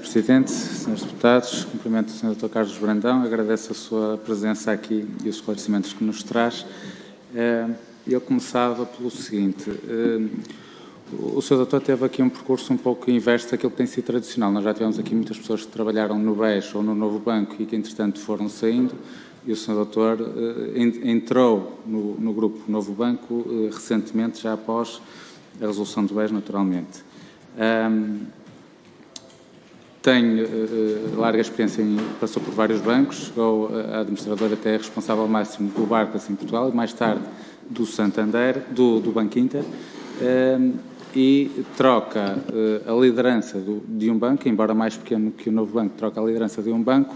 Sr. Presidente, Srs. Deputados, cumprimento o Sr. Dr. Carlos Brandão, agradeço a sua presença aqui e os esclarecimentos que nos traz. Eu começava pelo seguinte, o Sr. Doutor teve aqui um percurso um pouco inverso daquilo que tem sido tradicional. Nós já tivemos aqui muitas pessoas que trabalharam no BES ou no Novo Banco e que, entretanto, foram saindo, e o Sr. Doutor entrou no grupo Novo Banco recentemente, já após a resolução do BES, naturalmente. Tem larga experiência, passou por vários bancos, chegou a administradora até responsável máximo do Barclays em Portugal e mais tarde do Santander, do Banco Inter, e troca a liderança de um banco, embora mais pequeno que o Novo Banco, troca a liderança de um banco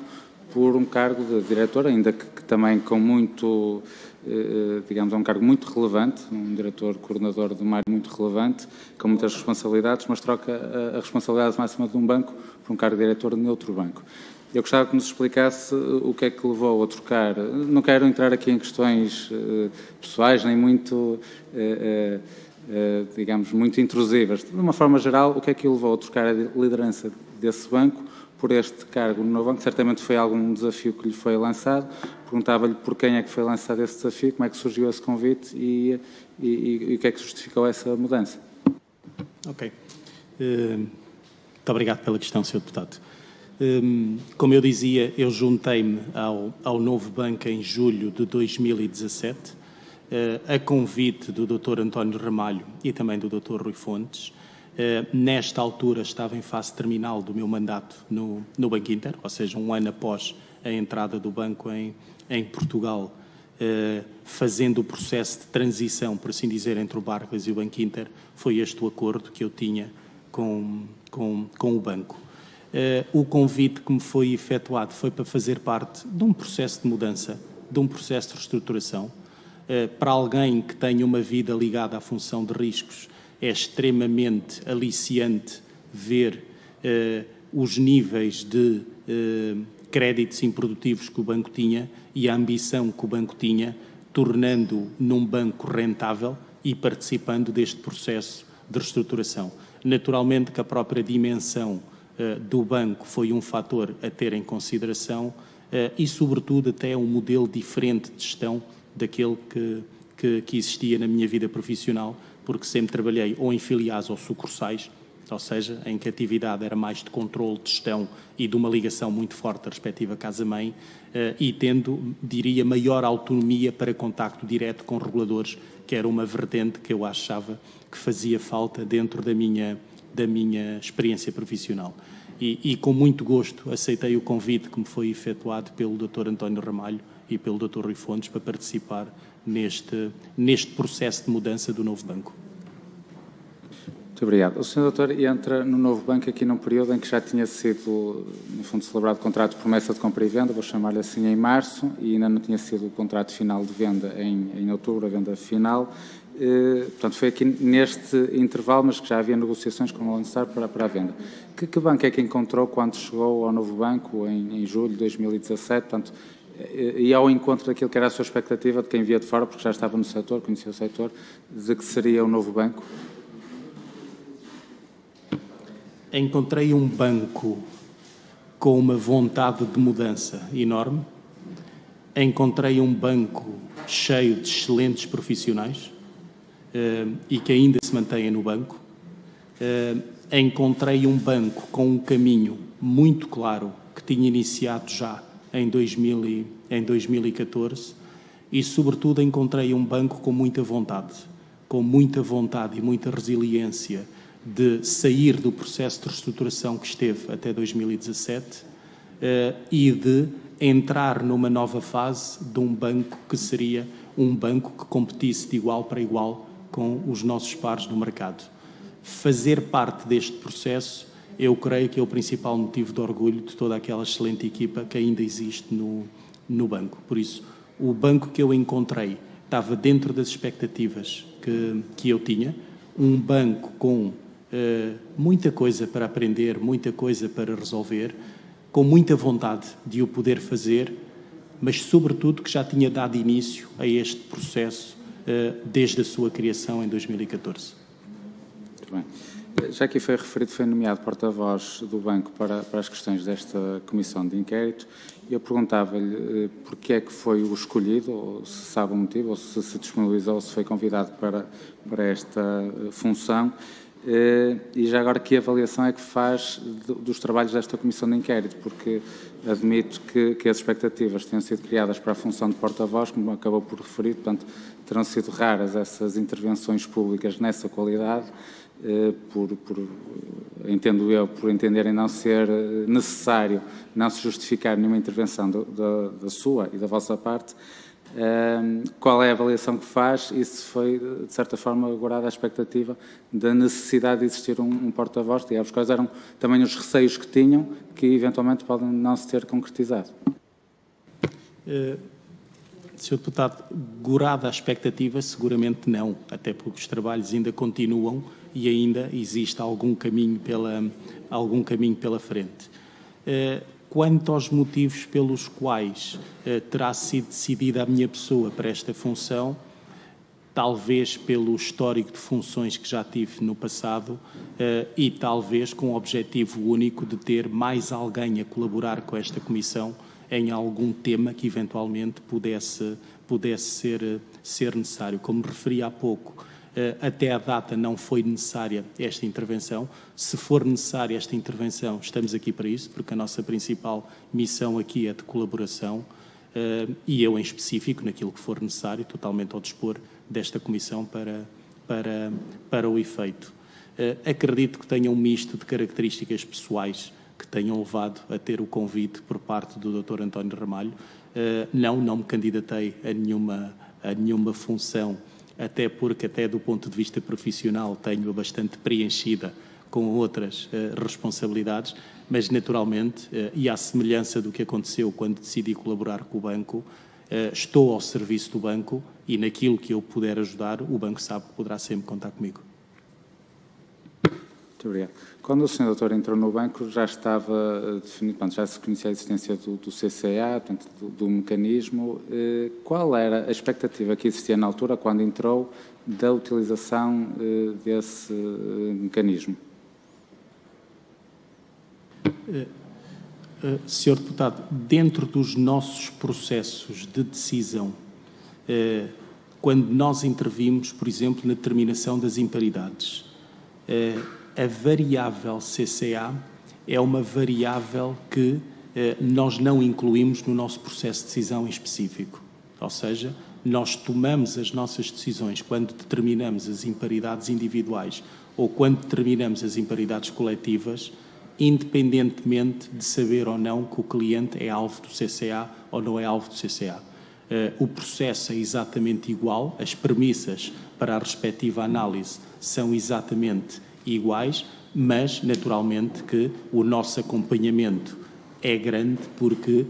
por um cargo de diretor, ainda que também com muito, digamos, é um cargo muito relevante, um diretor-coordenador de uma área muito relevante, com muitas responsabilidades, mas troca a responsabilidade máxima de um banco por um cargo de diretor de outro banco. Eu gostava que nos explicasse o que é que levou a trocar. Não quero entrar aqui em questões pessoais, nem muito, digamos, muito intrusivas. De uma forma geral, o que é que o levou a trocar a liderança desse banco por este cargo no Novo Banco? Certamente foi algum desafio que lhe foi lançado. Perguntava-lhe por quem é que foi lançado esse desafio, como é que surgiu esse convite e o que é que justificou essa mudança. Ok. Muito obrigado pela questão, Sr. Deputado. Como eu dizia, eu juntei-me ao Novo Banco em julho de 2017, a convite do Dr. António Ramalho e também do Dr. Rui Fontes. Nesta altura estava em fase terminal do meu mandato no Banco Inter, ou seja, um ano após a entrada do banco em Portugal, fazendo o processo de transição, por assim dizer, entre o Barclays e o Banco Inter. Foi este o acordo que eu tinha com o banco. O convite que me foi efetuado foi para fazer parte de um processo de mudança, de um processo de reestruturação. Para alguém que tenha uma vida ligada à função de riscos, é extremamente aliciante ver os níveis de créditos improdutivos que o banco tinha e a ambição que o banco tinha, tornando-o num banco rentável e participando deste processo de reestruturação. Naturalmente que a própria dimensão do banco foi um fator a ter em consideração e, sobretudo, até um modelo diferente de gestão daquele que existia na minha vida profissional, porque sempre trabalhei ou em filiais ou sucursais, ou seja, em que a atividade era mais de controle, de gestão e de uma ligação muito forte à respectiva casa-mãe e tendo, diria, maior autonomia para contacto direto com reguladores, que era uma vertente que eu achava que fazia falta dentro da minha experiência profissional. E com muito gosto aceitei o convite que me foi efetuado pelo Dr. António Ramalho e pelo Dr. Rui Fontes para participar neste processo de mudança do Novo Banco. Muito obrigado. O Sr. Doutor entra no Novo Banco aqui num período em que já tinha sido, no fundo, celebrado o contrato de promessa de compra e venda, vou chamar-lhe assim, em março, e ainda não tinha sido o contrato final de venda em outubro, a venda final. Portanto, foi aqui neste intervalo, mas que já havia negociações com o Lone Star para a venda. Que banco é que encontrou quando chegou ao Novo Banco em julho de 2017? Portanto, e ao encontro daquilo que era a sua expectativa de quem via de fora, porque já estava no setor, conhecia o setor, de que seria o Novo Banco? Encontrei um banco com uma vontade de mudança enorme. Encontrei um banco cheio de excelentes profissionais e que ainda se mantêm no banco. Encontrei um banco com um caminho muito claro que tinha iniciado já em 2014 e, sobretudo, encontrei um banco com muita vontade e muita resiliência de sair do processo de reestruturação que esteve até 2017 e de entrar numa nova fase de um banco que seria um banco que competisse de igual para igual com os nossos pares do mercado. Fazer parte deste processo, eu creio que é o principal motivo de orgulho de toda aquela excelente equipa que ainda existe no banco. Por isso, o banco que eu encontrei estava dentro das expectativas que eu tinha, um banco com muita coisa para aprender, muita coisa para resolver, com muita vontade de o poder fazer, mas sobretudo que já tinha dado início a este processo desde a sua criação em 2014. Muito bem. Já aqui foi referido, foi nomeado porta-voz do banco para as questões desta comissão de inquérito. Eu perguntava-lhe porque é que foi o escolhido, ou se sabe o motivo, ou se disponibilizou, ou se foi convidado para esta função. E já agora, que avaliação é que faz dos trabalhos desta comissão de inquérito? Porque admito que as expectativas tenham sido criadas para a função de porta-voz, como acabou por referir, portanto, terão sido raras essas intervenções públicas nessa qualidade, entendo eu, por entenderem não ser necessário, não se justificar nenhuma intervenção da sua e da vossa parte. Qual é a avaliação que faz e se foi, de certa forma, agorada a expectativa da necessidade de existir um porta-voz? Digamos, quais eram também os receios que tinham, que eventualmente podem não se ter concretizado? Sr. Deputado, gorada a expectativa, seguramente não, até porque os trabalhos ainda continuam e ainda existe algum caminho pela frente. Quanto aos motivos pelos quais terá sido decidida a minha pessoa para esta função, talvez pelo histórico de funções que já tive no passado e talvez com o objetivo único de ter mais alguém a colaborar com esta comissão em algum tema que eventualmente pudesse ser necessário. Como referi há pouco, até à data não foi necessária esta intervenção. Se for necessária esta intervenção, estamos aqui para isso, porque a nossa principal missão aqui é de colaboração e eu, em específico, naquilo que for necessário, totalmente ao dispor desta comissão para o efeito. Acredito que tenha um misto de características pessoais que tenham levado a ter o convite por parte do Dr. António Ramalho. Não me candidatei a nenhuma função, até porque, até do ponto de vista profissional, tenho-a bastante preenchida com outras responsabilidades, mas naturalmente, e à semelhança do que aconteceu quando decidi colaborar com o banco, estou ao serviço do banco e naquilo que eu puder ajudar, o banco sabe que poderá sempre contar comigo. Muito obrigado. Quando o Sr. Doutor entrou no banco, já estava definido, portanto, já se conhecia a existência do CCA, portanto, do mecanismo. Qual era a expectativa que existia na altura, quando entrou, da utilização desse mecanismo? Sr. Deputado, dentro dos nossos processos de decisão, quando nós intervimos, por exemplo, na determinação das imparidades, a variável CCA é uma variável que nós não incluímos no nosso processo de decisão em específico. Ou seja, nós tomamos as nossas decisões quando determinamos as imparidades individuais ou quando determinamos as imparidades coletivas, independentemente de saber ou não que o cliente é alvo do CCA ou não é alvo do CCA. O processo é exatamente igual, as premissas para a respectiva análise são exatamente iguais, mas naturalmente que o nosso acompanhamento é grande porque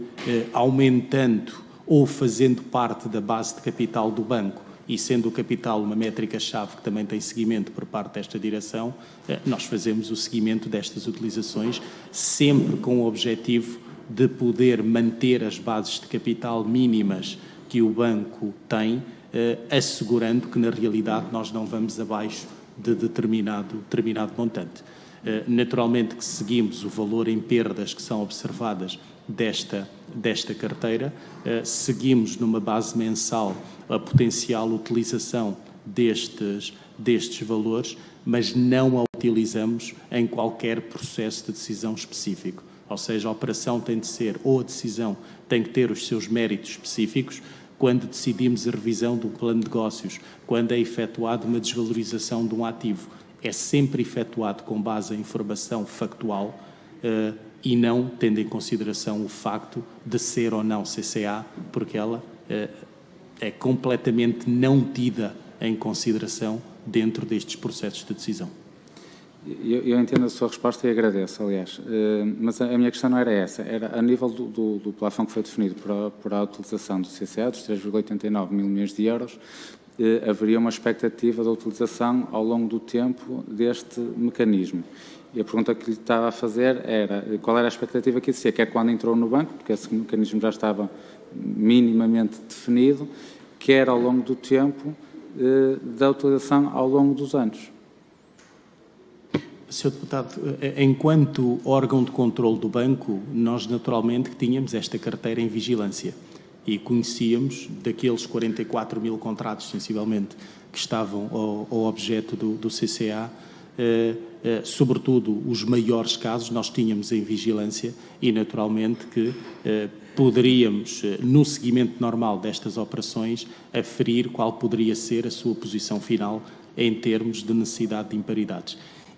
aumentando ou fazendo parte da base de capital do banco e sendo o capital uma métrica-chave que também tem seguimento por parte desta direção, nós fazemos o seguimento destas utilizações sempre com o objetivo de poder manter as bases de capital mínimas que o banco tem, assegurando que na realidade nós não vamos abaixo de determinado montante. Naturalmente que seguimos o valor em perdas que são observadas desta carteira, seguimos numa base mensal a potencial utilização destes valores, mas não a utilizamos em qualquer processo de decisão específico. Ou seja, a operação tem de ser, ou a decisão tem que ter os seus méritos específicos. Quando decidimos a revisão do plano de negócios, quando é efetuada uma desvalorização de um ativo, é sempre efetuado com base em informação factual e não tendo em consideração o facto de ser ou não CCA, porque ela é completamente não tida em consideração dentro destes processos de decisão. Eu entendo a sua resposta e agradeço, aliás, mas a minha questão não era essa, era a nível do plafond que foi definido para a utilização do CCA, dos 3,89 mil milhões de euros, haveria uma expectativa da utilização ao longo do tempo deste mecanismo. E a pergunta que lhe estava a fazer era qual era a expectativa que existia, quer quando entrou no banco, porque esse mecanismo já estava minimamente definido, quer ao longo do tempo da utilização ao longo dos anos. Sr. Deputado, enquanto órgão de controle do banco, nós naturalmente tínhamos esta carteira em vigilância e conhecíamos daqueles 44 mil contratos, sensivelmente, que estavam ao objeto do CCA, sobretudo os maiores casos, nós tínhamos em vigilância e, naturalmente, que poderíamos, no seguimento normal destas operações, aferir qual poderia ser a sua posição final em termos de necessidade de imparidades.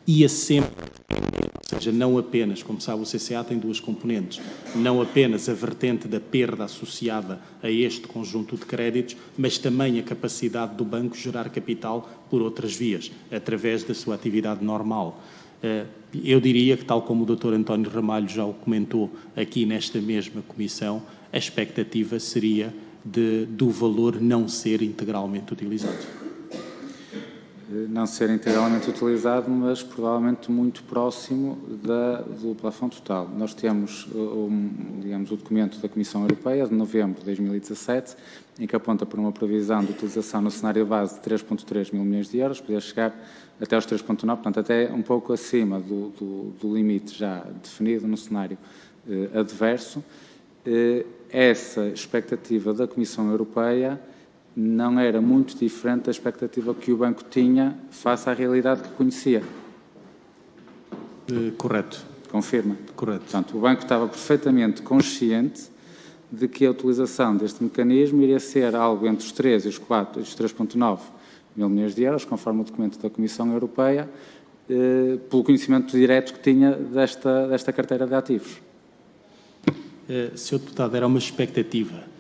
Ia sempre, ou seja, não apenas, como sabe, o CCA tem duas componentes, não apenas a vertente da perda associada a este conjunto de créditos, mas também a capacidade do banco gerar capital por outras vias, através da sua atividade normal. Eu diria que, tal como o Dr. António Ramalho já o comentou aqui nesta mesma comissão, a expectativa seria do valor não ser integralmente utilizado. Não ser integralmente utilizado, mas provavelmente muito próximo do plafond total. Nós temos, digamos, o documento da Comissão Europeia de novembro de 2017, em que aponta por uma previsão de utilização no cenário base de 3,3 mil milhões de euros, podia chegar até aos 3,9, portanto, até um pouco acima do limite já definido no cenário adverso. Essa expectativa da Comissão Europeia não era muito diferente da expectativa que o banco tinha face à realidade que conhecia. Correto. Confirma? Correto. Portanto, o banco estava perfeitamente consciente de que a utilização deste mecanismo iria ser algo entre os 3 e os 3,9 mil milhões de euros, conforme o documento da Comissão Europeia, pelo conhecimento direto que tinha desta carteira de ativos. Sr. Deputado, era uma expectativa.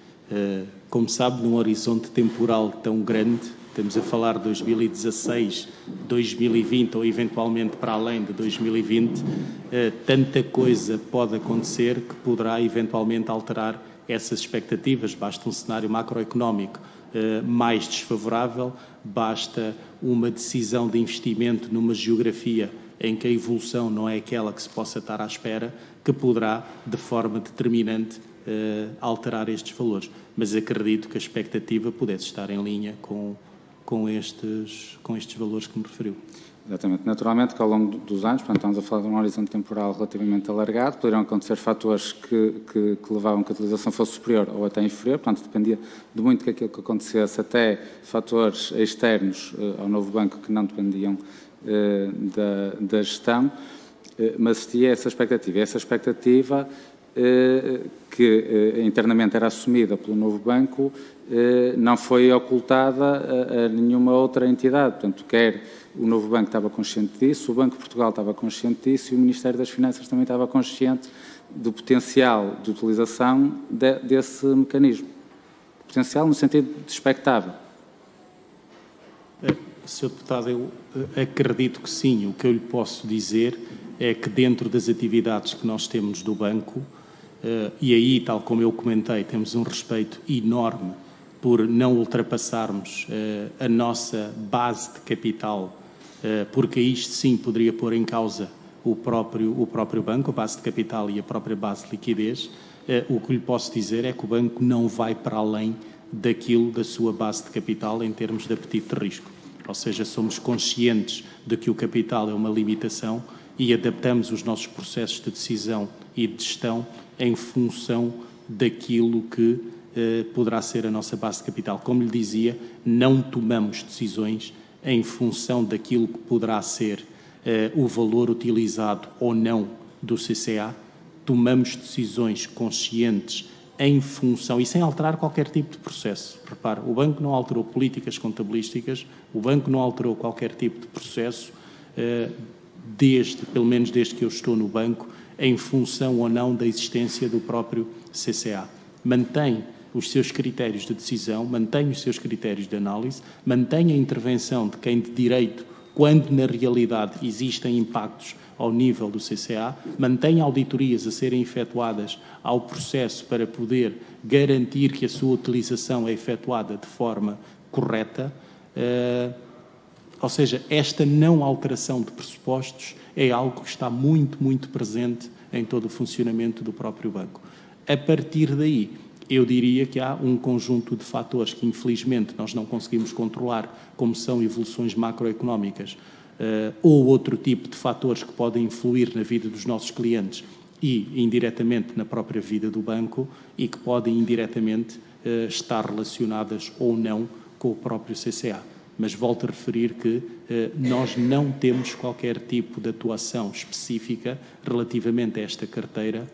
Como sabe, num horizonte temporal tão grande, estamos a falar de 2016, 2020 ou eventualmente para além de 2020, tanta coisa pode acontecer que poderá eventualmente alterar essas expectativas. Basta um cenário macroeconómico mais desfavorável, basta uma decisão de investimento numa geografia em que a evolução não é aquela que se possa estar à espera, que poderá, de forma determinante, alterar estes valores. Mas acredito que a expectativa pudesse estar em linha com estes valores que me referiu. Exatamente. Naturalmente que ao longo dos anos, portanto, estamos a falar de um horizonte temporal relativamente alargado, poderiam acontecer fatores que levavam que a utilização fosse superior ou até inferior, portanto, dependia de muito daquilo que acontecesse, até fatores externos ao novo banco que não dependiam da gestão, mas existia essa expectativa. E essa expectativa que internamente era assumida pelo novo banco, não foi ocultada a nenhuma outra entidade. Portanto, quer o novo banco estava consciente disso, o Banco de Portugal estava consciente disso e o Ministério das Finanças também estava consciente do potencial de utilização desse mecanismo. Potencial no sentido de expectável. Sr. Deputado, eu acredito que sim. O que eu lhe posso dizer é que dentro das atividades que nós temos do banco, e aí, tal como eu comentei, temos um respeito enorme por não ultrapassarmos a nossa base de capital, porque isto sim poderia pôr em causa o próprio banco, a base de capital e a própria base de liquidez. O que lhe posso dizer é que o banco não vai para além daquilo da sua base de capital em termos de apetite de risco. Ou seja, somos conscientes de que o capital é uma limitação e adaptamos os nossos processos de decisão e de gestão em função daquilo que poderá ser a nossa base de capital. Como lhe dizia, não tomamos decisões em função daquilo que poderá ser o valor utilizado ou não do CCA, tomamos decisões conscientes em função e sem alterar qualquer tipo de processo. Repare, o banco não alterou políticas contabilísticas, o banco não alterou qualquer tipo de processo, pelo menos desde que eu estou no banco, em função ou não da existência do próprio CCA. Mantém os seus critérios de decisão, mantém os seus critérios de análise, mantém a intervenção de quem de direito, quando na realidade existem impactos ao nível do CCA, mantém auditorias a serem efetuadas ao processo para poder garantir que a sua utilização é efetuada de forma correta. Ou seja, esta não alteração de pressupostos é algo que está muito, muito presente em todo o funcionamento do próprio banco. A partir daí, eu diria que há um conjunto de fatores que, infelizmente, nós não conseguimos controlar, como são evoluções macroeconómicas ou outro tipo de fatores que podem influir na vida dos nossos clientes e indiretamente na própria vida do banco e que podem indiretamente estar relacionadas ou não com o próprio CCA. Mas volto a referir que nós não temos qualquer tipo de atuação específica relativamente a esta carteira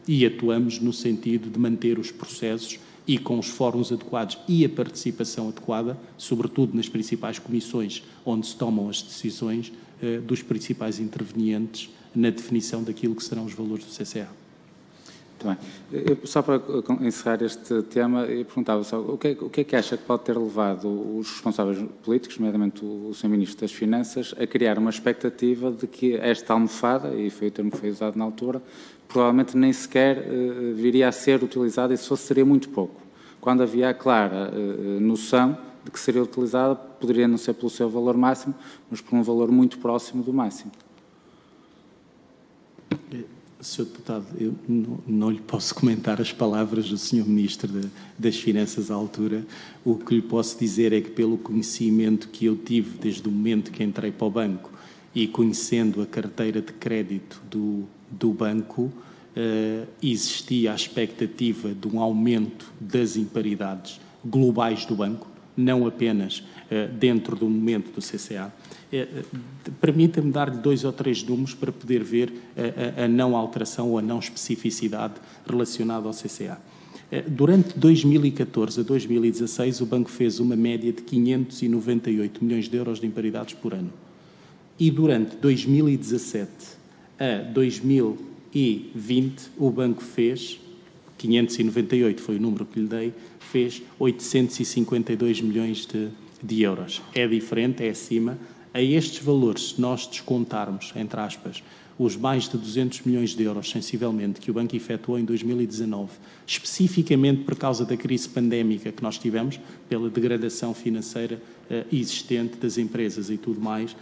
e atuamos no sentido de manter os processos e com os fóruns adequados e a participação adequada, sobretudo nas principais comissões onde se tomam as decisões dos principais intervenientes na definição daquilo que serão os valores do CCA. Muito bem. Só para encerrar este tema, eu perguntava só o que é que acha que pode ter levado os responsáveis políticos, nomeadamente o Sr. Ministro das Finanças, a criar uma expectativa de que esta almofada, e foi o termo que foi usado na altura, provavelmente nem sequer viria a ser utilizada e se fosse seria muito pouco, quando havia a clara noção de que seria utilizada, poderia não ser pelo seu valor máximo, mas por um valor muito próximo do máximo. Sr. Deputado, eu não lhe posso comentar as palavras do Sr. Ministro das Finanças à altura. O que lhe posso dizer é que, pelo conhecimento que eu tive desde o momento que entrei para o banco e conhecendo a carteira de crédito do banco, existia a expectativa de um aumento das imparidades globais do banco, não apenas dentro do momento do CCA. Permita-me dar-lhe 2 ou 3 números para poder ver a não alteração ou a não especificidade relacionada ao CCA. Durante 2014 a 2016, o banco fez uma média de 598 milhões de euros de imparidades por ano. E durante 2017 a 2020, o banco fez, 598 foi o número que lhe dei, fez 852 milhões de euros. É diferente, é acima. A estes valores, se nós descontarmos, entre aspas, os mais de 200 milhões de euros, sensivelmente, que o banco efetuou em 2019, especificamente por causa da crise pandémica que nós tivemos, pela degradação financeira existente das empresas e tudo mais,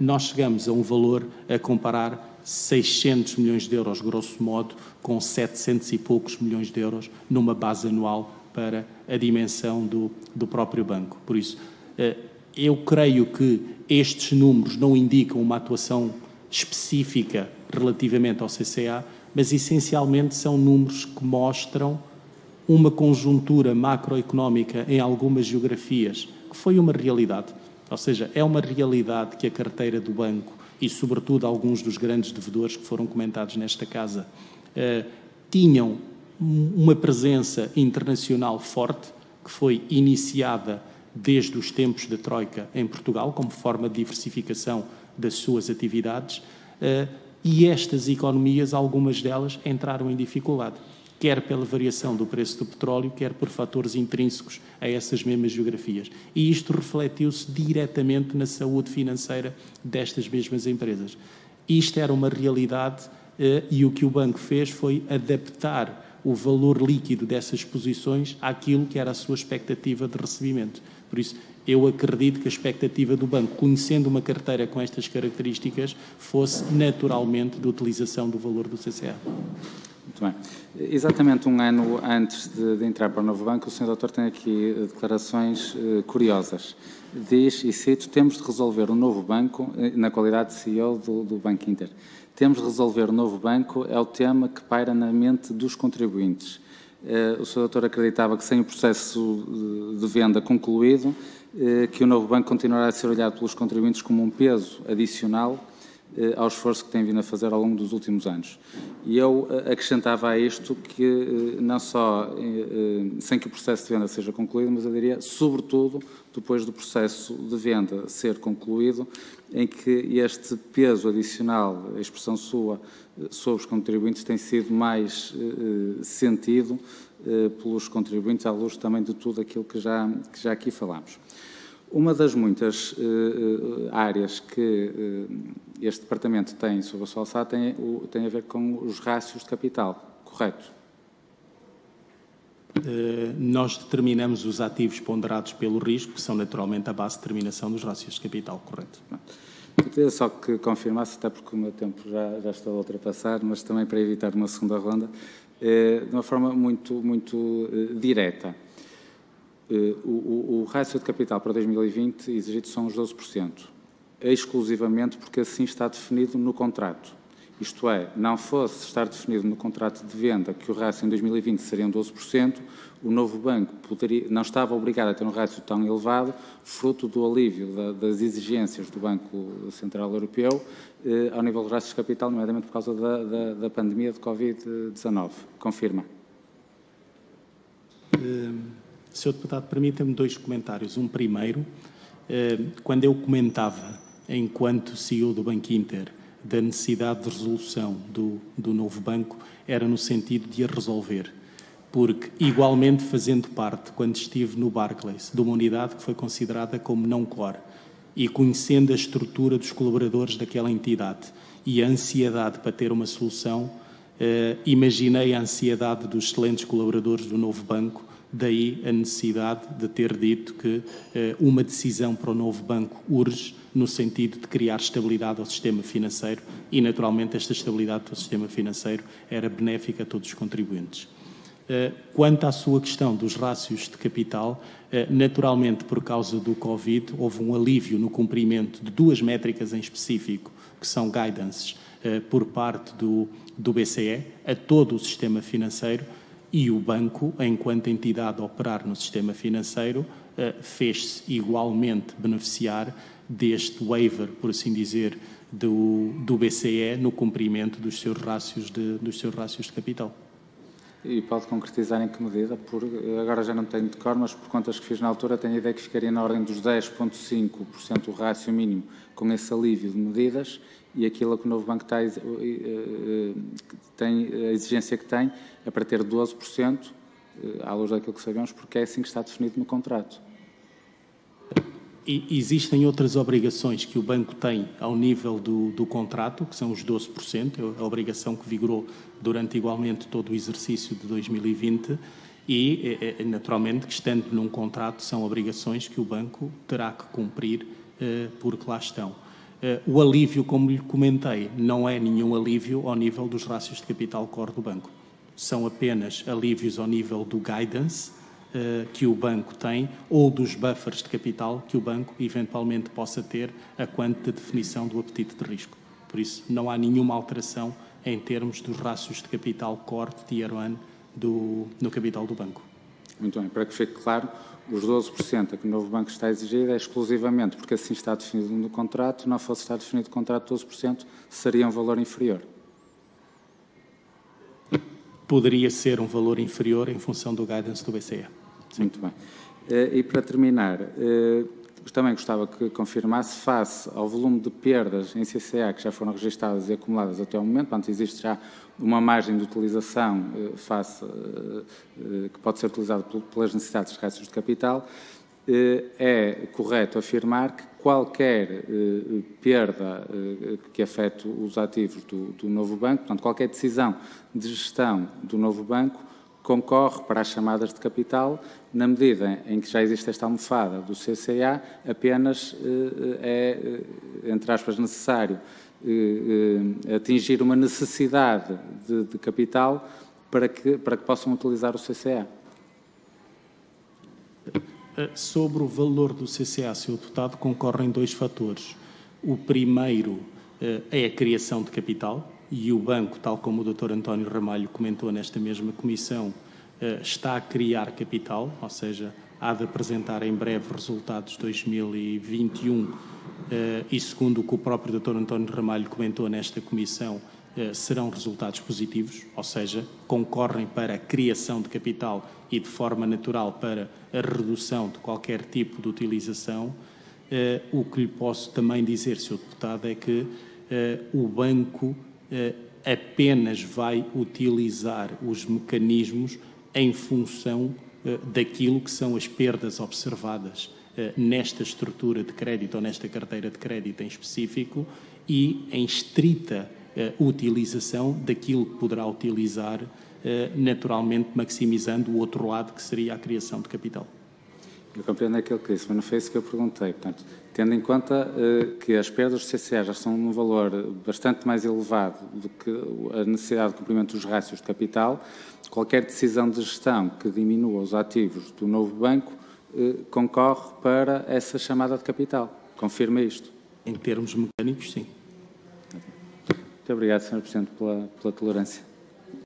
nós chegamos a um valor a comparar 600 milhões de euros, grosso modo, com 700 e poucos milhões de euros numa base anual para a dimensão do próprio banco. Por isso, eu creio que estes números não indicam uma atuação específica relativamente ao CCA, mas essencialmente são números que mostram uma conjuntura macroeconómica em algumas geografias, que foi uma realidade. Ou seja, é uma realidade que a carteira do banco e, sobretudo, alguns dos grandes devedores que foram comentados nesta casa tinham uma presença internacional forte, que foi iniciada desde os tempos da Troika em Portugal, como forma de diversificação das suas atividades, e estas economias, algumas delas, entraram em dificuldade, quer pela variação do preço do petróleo, quer por fatores intrínsecos a essas mesmas geografias. E isto refletiu-se diretamente na saúde financeira destas mesmas empresas. Isto era uma realidade e o que o banco fez foi adaptar o valor líquido dessas posições àquilo que era a sua expectativa de recebimento. Por isso, eu acredito que a expectativa do banco, conhecendo uma carteira com estas características, fosse naturalmente de utilização do valor do CCA. Muito bem. Exatamente um ano antes de entrar para o novo banco, o Sr. Doutor tem aqui declarações curiosas. Diz, e cito, temos de resolver o novo banco, na qualidade de CEO do Banco Inter. Temos de resolver o novo banco é o tema que paira na mente dos contribuintes. O Sr. Doutor acreditava que sem o processo de venda concluído, que o novo banco continuará a ser olhado pelos contribuintes como um peso adicional ao esforço que tem vindo a fazer ao longo dos últimos anos. E eu acrescentava a isto que não só sem que o processo de venda seja concluído, mas eu diria, sobretudo, depois do processo de venda ser concluído, em que este peso adicional, a expressão sua, sobre os contribuintes tem sido mais sentido pelos contribuintes, à luz também de tudo aquilo que já aqui falámos. Uma das muitas áreas que este Departamento tem sobre a sua alçada tem a ver com os rácios de capital, correto? Nós determinamos os ativos ponderados pelo risco, que são naturalmente a base de determinação dos rácios de capital, correto? Eu queria só que confirmasse, até porque o meu tempo já está a ultrapassar, mas também para evitar uma segunda ronda, de uma forma muito direta. O rácio de capital para 2020 exigido são os 12%. exclusivamente porque assim está definido no contrato. Isto é, não fosse estar definido no contrato de venda que o rácio em 2020 seriam 12%, o novo banco não estava obrigado a ter um rácio tão elevado, fruto do alívio das exigências do Banco Central Europeu ao nível dos rácios de capital, nomeadamente por causa da pandemia de Covid-19. Confirma. Sr. Deputado, permita-me 2 comentários. Um primeiro, quando eu comentava, enquanto CEO do Banco Inter, da necessidade de resolução do novo banco, era no sentido de a resolver. Porque, igualmente fazendo parte, quando estive no Barclays, de uma unidade que foi considerada como não core, e conhecendo a estrutura dos colaboradores daquela entidade e a ansiedade para ter uma solução, imaginei a ansiedade dos excelentes colaboradores do novo banco, daí a necessidade de ter dito que uma decisão para o novo banco urge no sentido de criar estabilidade ao sistema financeiro e, naturalmente, esta estabilidade do sistema financeiro era benéfica a todos os contribuintes. Quanto à sua questão dos rácios de capital, naturalmente, por causa do Covid, houve um alívio no cumprimento de 2 métricas em específico, que são guidances por parte do BCE a todo o sistema financeiro, e o banco, enquanto entidade a operar no sistema financeiro, fez-se igualmente beneficiar deste waiver, por assim dizer, do BCE no cumprimento dos seus rácios de capital. E pode concretizar em que medida? Agora já não tenho de cor, mas por contas que fiz na altura, tenho a ideia que ficaria na ordem dos 10,5% o rácio mínimo com esse alívio de medidas, e aquilo que o novo banco tem, a exigência que tem é para ter 12%, à luz daquilo que sabemos, porque é assim que está definido no contrato. E existem outras obrigações que o banco tem ao nível do contrato, que são os 12%, a obrigação que vigorou durante igualmente todo o exercício de 2020 e, naturalmente, que estando num contrato, são obrigações que o banco terá que cumprir porque lá estão. O alívio, como lhe comentei, não é nenhum alívio ao nível dos rácios de capital core do banco. São apenas alívios ao nível do guidance que o banco tem ou dos buffers de capital que o banco eventualmente possa ter a quanto da definição do apetite de risco. Por isso, não há nenhuma alteração em termos dos rácios de capital core de Tier 1 no capital do banco. Muito bem, para que fique claro, os 12% a que o novo banco está a exigir é exclusivamente porque assim está definido no contrato, não fosse estar definido no contrato 12%, seria um valor inferior. Poderia ser um valor inferior em função do guidance do BCE. Sim. Muito bem. E para terminar, também gostava que confirmasse, face ao volume de perdas em CCA que já foram registadas e acumuladas até o momento, portanto, existe já uma margem de utilização que pode ser utilizada pelas necessidades de rácios de capital, é correto afirmar que qualquer perda que afete os ativos do novo banco, portanto, qualquer decisão de gestão do novo banco concorre para as chamadas de capital, na medida em que já existe esta almofada do CCA, apenas é, entre aspas, necessário atingir uma necessidade de capital para que possam utilizar o CCA. Sobre o valor do CCA, Sr. Deputado, concorrem 2 fatores. O primeiro é a criação de capital e o banco, tal como o Dr. António Ramalho comentou nesta mesma comissão, está a criar capital, ou seja, há de apresentar em breve resultados de 2021 e, segundo o que o próprio Dr. António Ramalho comentou nesta comissão, serão resultados positivos, ou seja, concorrem para a criação de capital e, de forma natural, para a redução de qualquer tipo de utilização. O que lhe posso também dizer, Sr. Deputado, é que o banco apenas vai utilizar os mecanismos em função daquilo que são as perdas observadas nesta estrutura de crédito ou nesta carteira de crédito em específico e em estrita utilização daquilo que poderá utilizar, naturalmente maximizando o outro lado, que seria a criação de capital. Eu compreendo aquilo que disse, mas não foi isso que eu perguntei. Portanto, tendo em conta que as perdas do CCA já estão num valor bastante mais elevado do que a necessidade de cumprimento dos rácios de capital, qualquer decisão de gestão que diminua os ativos do novo banco concorre para essa chamada de capital. Confirma isto? Em termos mecânicos, sim. Muito obrigado, Sr. Presidente, pela tolerância.